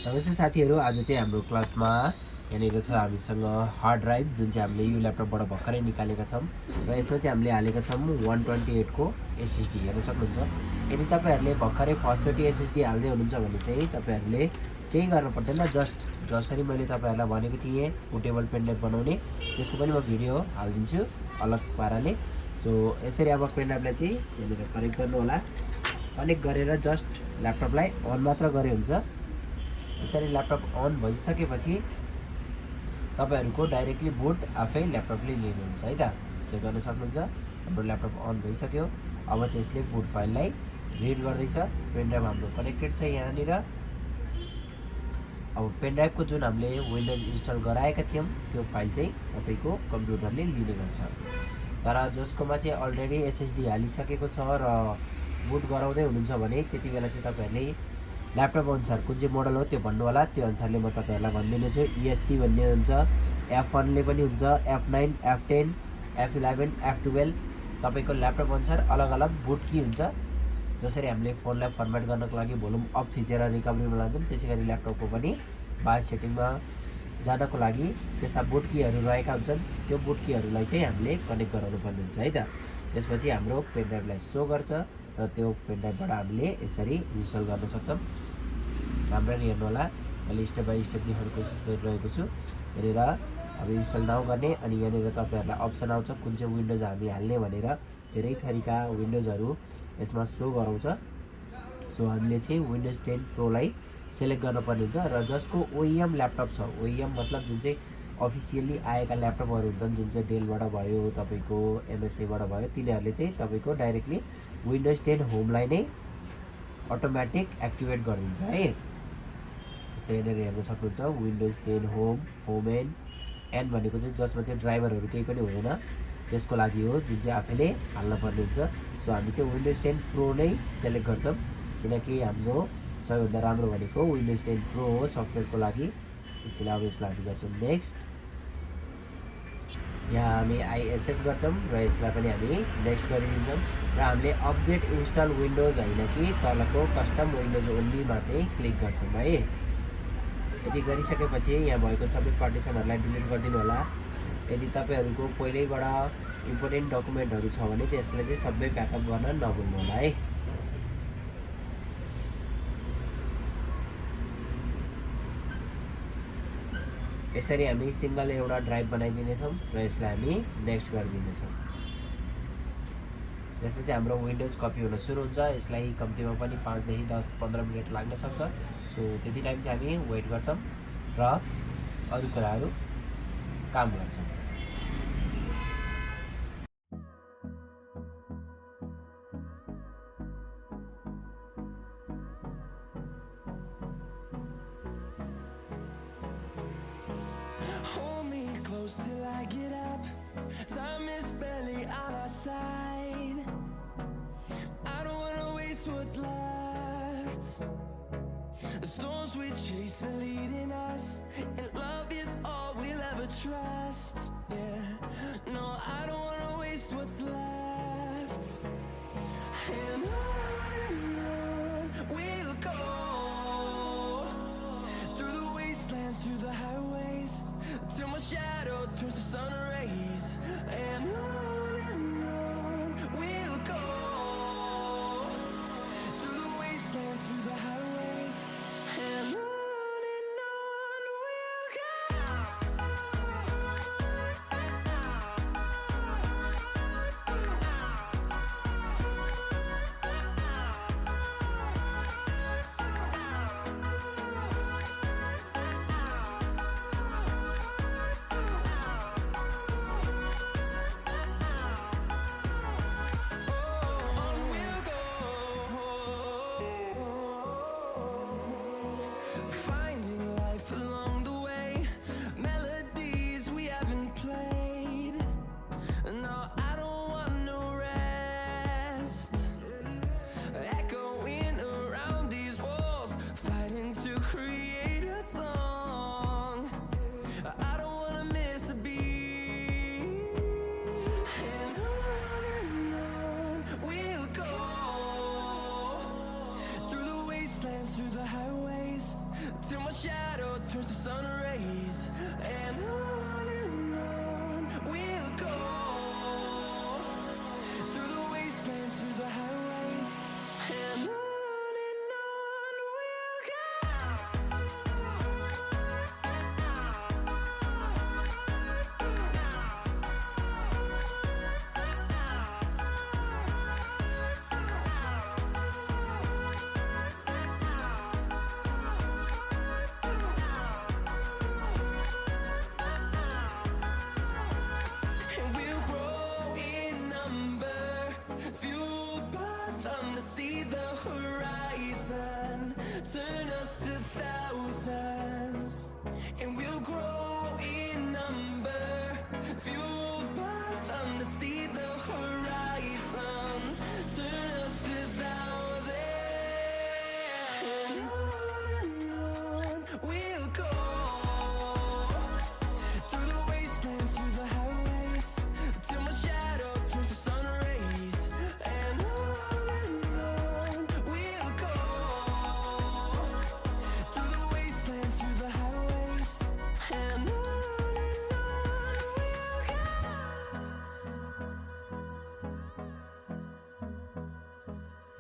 नमस्ते साथीहरू, आज चाहिँ हाम्रो क्लासमा यहाँनिर छ हामीसँग हार्ड ड्राइभ जुन चाहिँ हामीले यो ल्यापटपबाट भर्खरै निकालेका छौँ र यसमा चाहिँ हामीले हालेका छौँ 128 को एसएसडी हेर्न सक्नुहुन्छ। यदि तपाईँहरूले भर्खरै फर्स्टचोटि एसएसडी हाल्दै हुनुहुन्छ भने चाहिँ तपाईँहरूले केही गर्नु पर्दैन, जस्ट जसरी मैले तपाईँहरूलाई भनेको थिएँ पोर्टेबल पेन ड्राइभ बनाउने त्यसको पनि म भिडियो हालिदिन्छु अलग पाराले। सो यसरी अब पेन ड्राइभलाई चाहिँ यहाँनिर कनेक्ट गर्नु होला। कनेक्ट गरेर जस्ट ल्यापटपलाई अन मात्र गरे हुन्छ। यसरी ल्यापटप अन भइसकेपछि तपाईहरुको डाइरेक्टली बुट आफै ल्यापटपले लिनुहुन्छ है त। चेक गर्न सक्नुहुन्छ हाम्रो ल्यापटप अन भइसक्यो। अब चाहिँ यसले बुट फाइललाई रिड गर्दैछ। पेन ड्राइभ हाम्रो कनेक्टेड छ यहाँनिर। अब पेन ड्राइभको जुन हामीले विन्डोज इन्स्टल गराएका थियौं त्यो फाइल चाहिँ तपाईको कम्प्युटरले लिने गर्छ। तर जसकोमा चाहिँ अलरेडी एसएसडी हालिसकेको छ र बुट गराउँदै हुनुहुन्छ भने त्यति बेला चाहिँ तपाईहरुले ल्यापटप अनुसार कुन चाहिँ मोडल हो त्यो भन्नु होला। त्यो अनुसारले म तपाईहरुलाई भनिदिने छु। ESC भन्ने हुन्छ, F1 ले पनि हुन्छ, F9, F10, F11, F12 तपाईको ल्यापटप अनुसार अलग अलग बुट की हुन्छ। जसरी हामीले फोनलाई फर्मेट गर्नको लागि भोल्युम अप थिचेर रिकभरीमा लान्छौं त्यसैगरी ल्यापटपको पनि बायोस सेटिङमा जानको लागि त्यस्ता बुट कीहरु रहेका हुन्छन्। त्यो बुट कीहरुलाई चाहिँ हामीले कनेक्ट गराउनु पर्ने हुन्छ है त। त्यसपछि हाम्रो पेन ड्राइभलाई शो गर्छ र त्यो पेन ड्राइभबाट हामीले यसरी इन्स्टल गर्न सक्छौं। राम्ररी हेर्नु होला, मैले स्टेप बाइ स्टेप देखाउने कोसिस गरिरहेको छु। यहाँनिर अब इन्स्टल नाउ गर्ने अनि यहाँनिर तपाईहरुलाई अप्सन आउँछ कुन चाहिँ विन्डोज हामी हाल्ने भनेर। धेरै थरीका विन्डोजहरु यसमा शो गराउँछ। सो हामीले चाहिँ विन्डोज 10 प्रो लाई सिलेक्ट गर्नुपर्ने हुन्छ र जसको OEM ल्यापटप छ, OEM मतलब जुन चाहिँ अफिसियली आएका ल्यापटपहरु हुन्छन् जुन चाहिँ डेलबाट भयो तपाईको MSI बाट भयो तिनीहरुले चाहिँ तपाईको डाइरेक्टली विन्डोज 10 होमलाई नै अटोमेटिक एक्टिभेट गरिदिन्छ है। जस्तै यहाँनिर हेर्न सक्नुहुन्छ विन्डोज 10 होम, होम एन भनेको चाहिँ जसमा चाहिँ ड्राइभरहरु केही पनि हुँदैन त्यसको लागि हो जुन चाहिँ आफैले हाल्न पर्ने हुन्छ। सो हामी चाहिँ विन्डोज 10 प्रो नै सिलेक्ट गर्छौं किनकि हाम्रो सबैभन्दा राम्रो भनेको विन्डोज 10 प्रो हो सफ्टवेयरको लागि। त्यसैले अब यसलाई हामी गर्छौं नेक्स्ट। यहाँ हामी आई एक्सेप्ट गर्छौं र यसलाई पनि हामी नेक्स्ट गरिदिन्छौं र हामीले अपडेट इन्स्टल विन्डोज हैन कि तलको कस्टम विन्डोज ओन्ली मा चाहिँ क्लिक गर्छौं है। यदि गरिसकेपछि यहाँ भएको सबै पार्टिसनहरुलाई डिलिट गरिदिनु होला। यदि तपाईहरुको पहिल्यैबाट इम्पोर्टेन्ट डकुमेन्टहरु छ भने त्यसलाई चाहिँ सबै ब्याकअप गर्न नभुल्नु होला है। यसरी हामी सिंगल एउटा ड्राइभ बनाइदिने छौं र यसलाई हामी नेक्स्ट गरिदिने छौं। त्यसपछि हाम्रो विन्डोज कपी हुन सुरु हुन्छ। यसलाई कम्तिमा पनि 5 देखि 10-15 मिनेट लाग्न सक्छ। सो त्यति टाइम चाहिँ हामी वेट गर्छौं र अरु कुराहरु काम गर्छौं। Till I get up, time is barely on our side. I don't wanna waste what's left. The storms we chase are leading us, and love is all we'll ever trust. Yeah, no, I don't wanna waste what's left. And on we'll go, through the wastelands, through the highways, till my shadow turns to sun rays. And on we'll go, through the wastelands, through the highways. And on we'll go. shadow turns to sun rays, and on we'll go, through the wastelands, through the highways, and on we'll go. And we'll grow in number, fueled by them to see the horizon, turn us to thousands.